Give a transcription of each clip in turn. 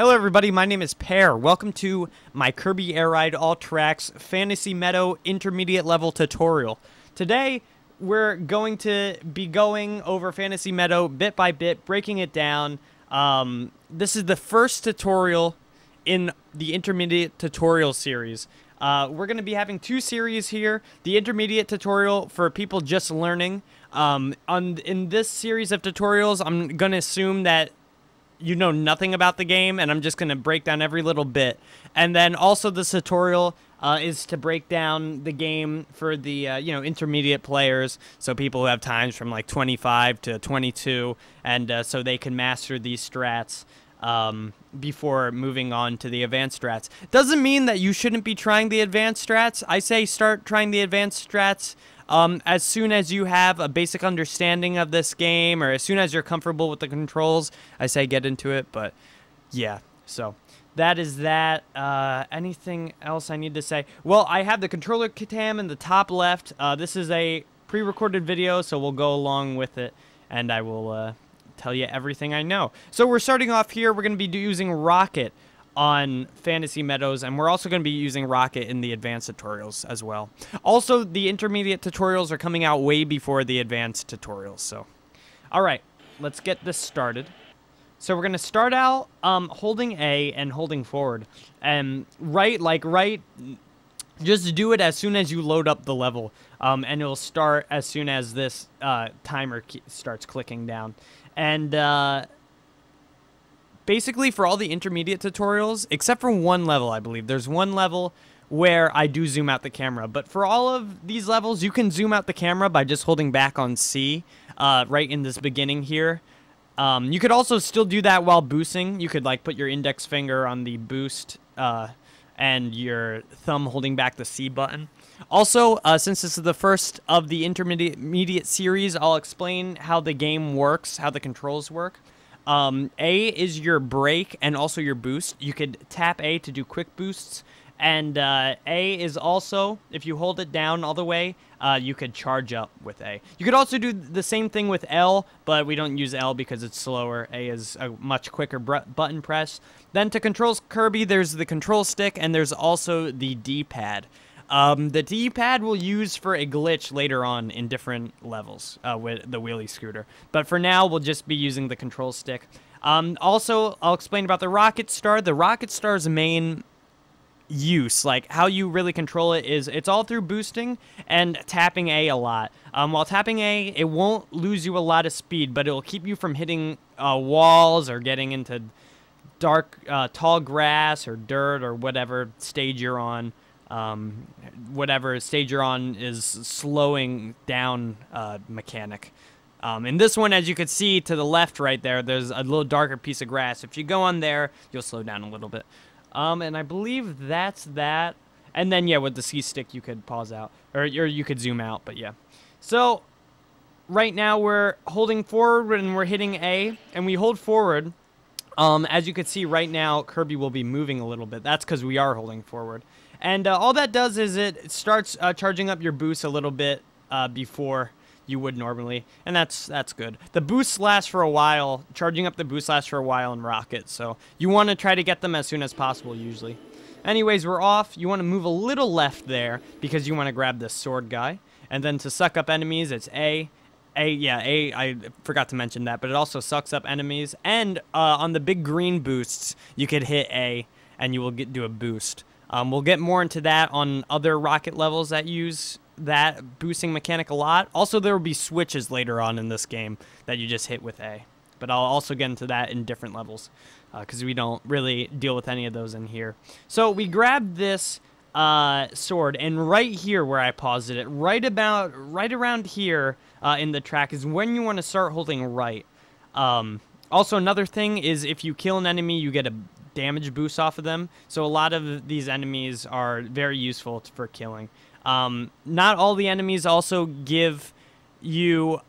Hello everybody, my name is Pear. Welcome to my Kirby Air Ride All Tracks Fantasy Meadow Intermediate Level Tutorial. Today, we're going to be going over Fantasy Meadow bit by bit, breaking it down. This is the first tutorial in the Intermediate Tutorial series. We're going to be having two series here. The Intermediate Tutorial for people just learning. In this series of tutorials, I'm going to assume that you know nothing about the game, and I'm just going to break down every little bit. And then also this tutorial is to break down the game for the intermediate players, so people who have times from like 25 to 22, and so they can master these strats before moving on to the advanced strats. Doesn't mean that you shouldn't be trying the advanced strats. I say start trying the advanced strats as soon as you have a basic understanding of this game, or as soon as you're comfortable with the controls. I say get into it, but yeah, so that is that. Anything else I need to say? Well, I have the controller cam in the top left. This is a pre-recorded video, so we'll go along with it, and I will tell you everything I know. So we're starting off here. We're going to be using Rocket on Fantasy Meadows, and we're also going to be using Rocket in the advanced tutorials as well. Also, the intermediate tutorials are coming out way before the advanced tutorials, so alright, let's get this started. So we're going to start out holding A and holding forward, and just do it as soon as you load up the level, and it'll start as soon as this timer starts clicking down. And basically, for all the intermediate tutorials, except for one level, I believe. There's one level where I do zoom out the camera. But for all of these levels, you can zoom out the camera by just holding back on C right in this beginning here. You could also still do that while boosting. You could like put your index finger on the boost and your thumb holding back the C button. Also, since this is the first of the intermediate series, I'll explain how the game works, how the controls work. A is your brake and also your boost. You could tap A to do quick boosts, and A is also, if you hold it down all the way, you could charge up with A. You could also do the same thing with L, but we don't use L because it's slower. A is a much quicker button press. Then to control Kirby, there's the control stick, and there's also the D-pad. The D-pad we'll use for a glitch later on in different levels with the wheelie scooter. But for now, we'll just be using the control stick. Also, I'll explain about the Rocket Star. The Rocket Star's main use, like how you really control it, is it's all through boosting and tapping A a lot. While tapping A, it won't lose you a lot of speed, but it'll keep you from hitting walls or getting into dark, tall grass or dirt or whatever stage you're on. Whatever stage you're on is slowing down mechanic. In this one, as you can see to the left right there, there's a little darker piece of grass. If you go on there, you'll slow down a little bit. And I believe that's that. And then, yeah, with the C stick, you could pause out. Or you could zoom out, but yeah. So, right now, we're holding forward and we're hitting A. And we hold forward. As you can see right now, Kirby will be moving a little bit. That's because we are holding forward. And all that does is it starts charging up your boost a little bit before you would normally, and that's good. The boosts last for a while. Charging up the boost lasts for a while in Rocket, so you want to try to get them as soon as possible usually. Anyways, we're off. You want to move a little left there because you want to grab this sword guy. And then to suck up enemies, it's A. A, I forgot to mention that, but it also sucks up enemies. And on the big green boosts, you could hit A, and you will do a boost. We'll get more into that on other Rocket levels that use that boosting mechanic a lot. Also, there will be switches later on in this game that you just hit with A. But I'll also get into that in different levels because we don't really deal with any of those in here. So we grabbed this sword, and right here where I paused it, right around here in the track is when you want to start holding right. Also, another thing is if you kill an enemy, you get a damage boost off of them. So a lot of these enemies are very useful for killing. Not all the enemies also give you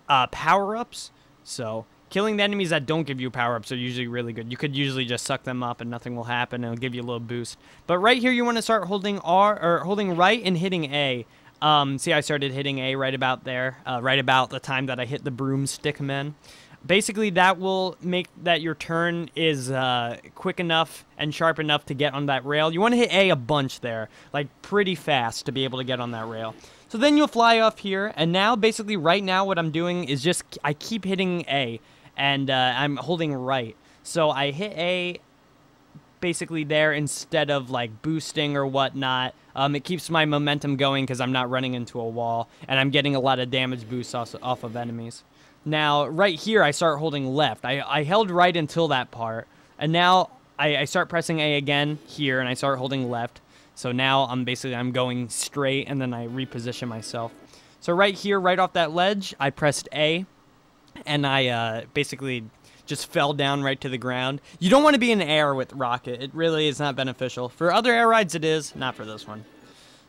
power-ups. So killing the enemies that don't give you power-ups are usually really good. You could usually just suck them up and nothing will happen, and it'll give you a little boost. But right here you want to start holding R, or holding right and hitting A. See, I started hitting A right about there, right about the time that I hit the broomstick men. basically that will make that your turn is quick enough and sharp enough to get on that rail. You want to hit A a bunch there, like pretty fast to be able to get on that rail. So then you'll fly off here, and now basically right now what I'm doing is just I keep hitting A, and I'm holding right. So I hit A basically there instead of like boosting or whatnot. It keeps my momentum going because I'm not running into a wall, and I'm getting a lot of damage boosts off of enemies. Now, right here, I start holding left. I held right until that part, and now I start pressing A again here, and I start holding left. So now I'm going straight, and then I reposition myself. So right here, right off that ledge, I pressed A, and I basically just fell down right to the ground. You don't want to be in the air with Rocket. It really is not beneficial. For other air rides, it is. Not for this one.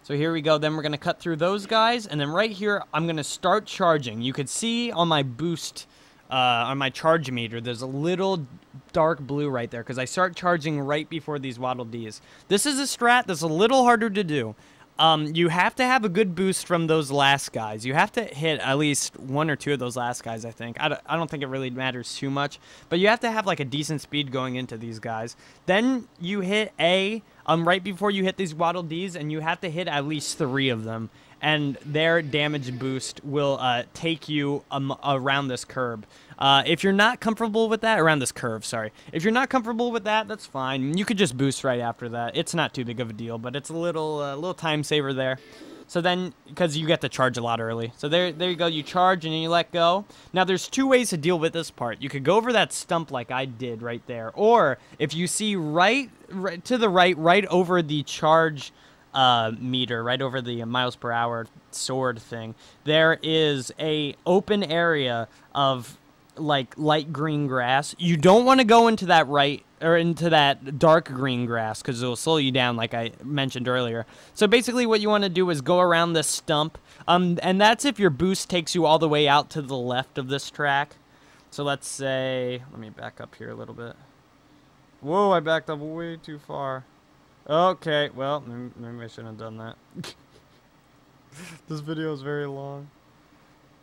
So here we go. Then we're going to cut through those guys. And then right here, I'm going to start charging. You could see on my boost, on my charge meter, there's a little dark blue right there because I start charging right before these Waddle Dees. This is a strat that's a little harder to do. You have to have a good boost from those last guys. You have to hit at least one or two of those last guys, I think. I don't think it really matters too much. But you have to have like a decent speed going into these guys. Then you hit A right before you hit these Waddle Dees, and you have to hit at least 3 of them. And their damage boost will take you around this curve. If you're not comfortable with that, around this curve, sorry. If you're not comfortable with that, that's fine. You could just boost right after that. It's not too big of a deal, but it's a little time saver there. So then, because you get to charge a lot early. So there you go. You charge and then you let go. Now, there's 2 ways to deal with this part. You could go over that stump like I did right there. Or if you see right to the right over the charge meter, right over the miles per hour sword thing, there is a open area of like light green grass. You don't want to go into that into that dark green grass because it'll slow you down like I mentioned earlier. So basically what you want to do is go around this stump, and that's if your boost takes you all the way out to the left of this track. So let's say, let me back up here a little bit. Whoa, I backed up way too far. Okay, well, maybe I shouldn't have done that. This video is very long.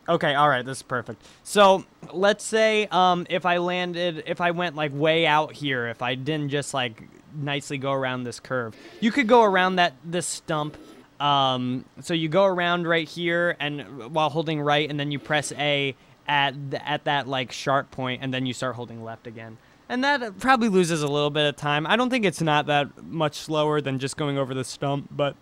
Okay, all right, this is perfect. So let's say if I went like way out here, if I didn't just like nicely go around this curve, you could go around this stump. So you go around right here and while holding right, and then you press A at that like sharp point, and then you start holding left again. And that probably loses a little bit of time. I don't think it's not that much slower than just going over the stump, but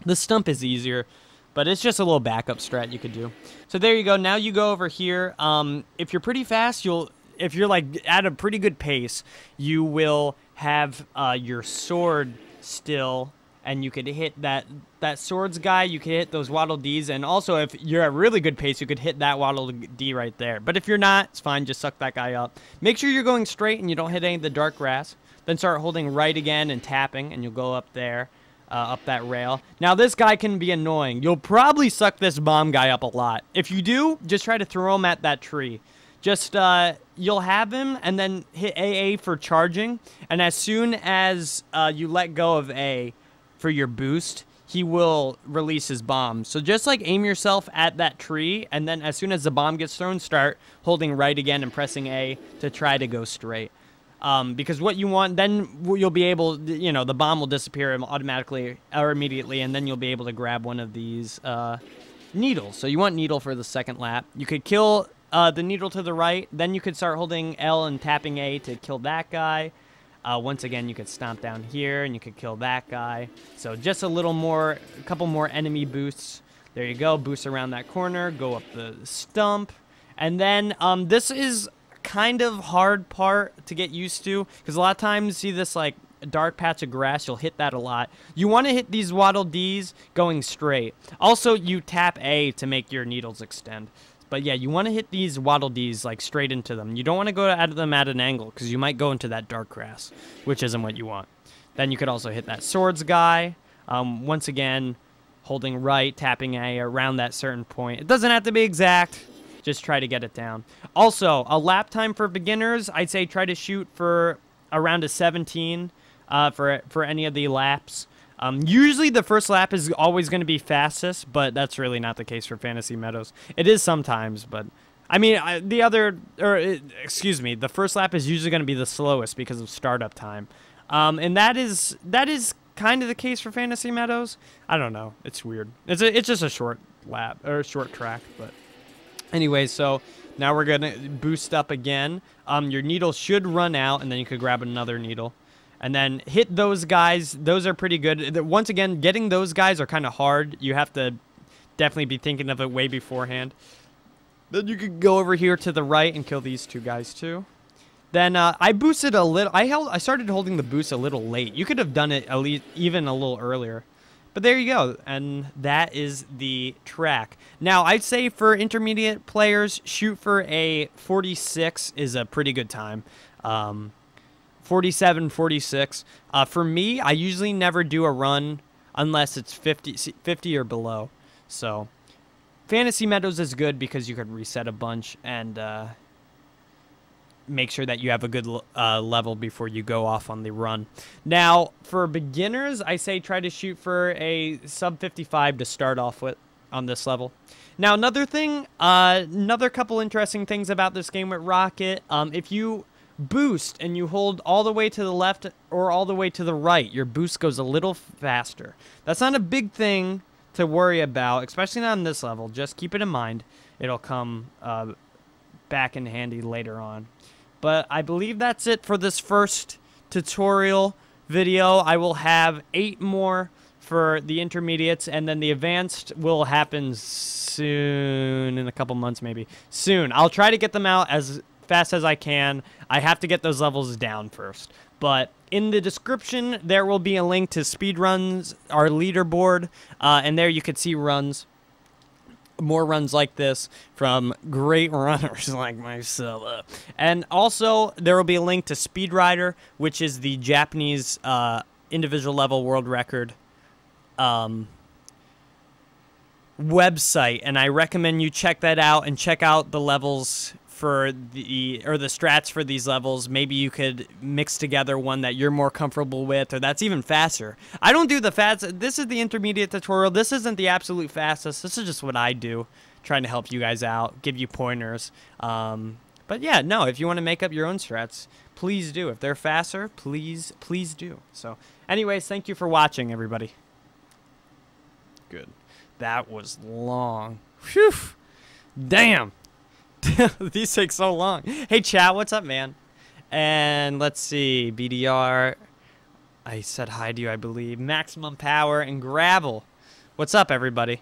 the stump is easier. But it's just a little backup strat you could do. So there you go. Now you go over here. If you're pretty fast, if you're like at a pretty good pace, you will have your sword still, and you could hit that swords guy. You could hit those Waddle Dees, and also if you're at really good pace, you could hit that Waddle Dee right there. But if you're not, it's fine. Just suck that guy up. Make sure you're going straight and you don't hit any of the dark grass. Then start holding right again and tapping, and you'll go up there. Up that rail. Now, this guy can be annoying. You'll probably suck this bomb guy up a lot. If you do, just try to throw him at that tree. Just, you'll have him, and then hit AA for charging. And as soon as you let go of A for your boost, he will release his bomb. So just, like, aim yourself at that tree, and then as soon as the bomb gets thrown, start holding right again and pressing A to try to go straight. Because what you want, then you'll be able, the bomb will disappear automatically or immediately, and then you'll be able to grab one of these needles. So you want needle for the second lap. You could kill the needle to the right, then you could start holding L and tapping A to kill that guy. Once again, you could stomp down here, and you could kill that guy. So just a couple more enemy boosts. There you go, boost around that corner, go up the stump. And then this is kind of hard part to get used to, because a lot of times you see this like dark patch of grass, you'll hit that a lot. You want to hit these Waddle Dees going straight. Also, you tap A to make your needles extend. But yeah, you want to hit these Waddle Dees like straight into them. You don't want to go at them at an angle, because you might go into that dark grass, which isn't what you want. Then you could also hit that swords guy. Once again, holding right, tapping A around that certain point. It doesn't have to be exact. Just try to get it down. Also, a lap time for beginners, I'd say try to shoot for around a 17 for any of the laps. Usually the first lap is always going to be fastest, but that's really not the case for Fantasy Meadows. It is sometimes, but I mean, excuse me, the first lap is usually going to be the slowest because of startup time. And that is kind of the case for Fantasy Meadows. I don't know. It's weird. It's just a short lap or a short track, but anyway, so now we're going to boost up again. Your needle should run out, and then you could grab another needle. And then hit those guys. Those are pretty good. Once again, getting those guys are kind of hard. You have to definitely be thinking of it way beforehand. Then you could go over here to the right and kill these two guys too. Then I boosted a little. I started holding the boost a little late. You could have done it at least even a little earlier. But there you go. And that is the track. Now, I'd say for intermediate players, shoot for a 46 is a pretty good time. 47, 46. For me, I usually never do a run unless it's 50 or below. So, Fantasy Meadows is good because you could reset a bunch and make sure that you have a good level before you go off on the run. Now, for beginners, I say try to shoot for a sub 55 to start off with on this level. Now, another thing, another couple interesting things about this game with Rocket, if you boost and you hold all the way to the left or all the way to the right, your boost goes a little faster. That's not a big thing to worry about, especially not on this level. Just keep it in mind. It'll come back in handy later on. But I believe that's it for this first tutorial video. I will have 8 more for the intermediates, and then the advanced will happen soon, in a couple months maybe. Soon. I'll try to get them out as fast as I can. I have to get those levels down first. But in the description, there will be a link to speedruns, our leaderboard, and there you could see runs. More runs like this from great runners like myself. And also, there will be a link to Speedrider, which is the Japanese individual level world record website. And I recommend you check that out and check out the levels for the strats for these levels. Maybe you could mix together one that you're more comfortable with, or that's even faster. I don't do the fast. This is the intermediate tutorial. This isn't the absolute fastest. This is just what I do, trying to help you guys out, give you pointers. But yeah, no, if you want to make up your own strats, please do. If they're faster, please do. So anyways, thank you for watching, everybody. Good. That was long. Whew. Damn. These take so long. Hey, chat, what's up, man? And let's see, BDR. I said hi to you, I believe. Maximum Power and Gravel. What's up, everybody?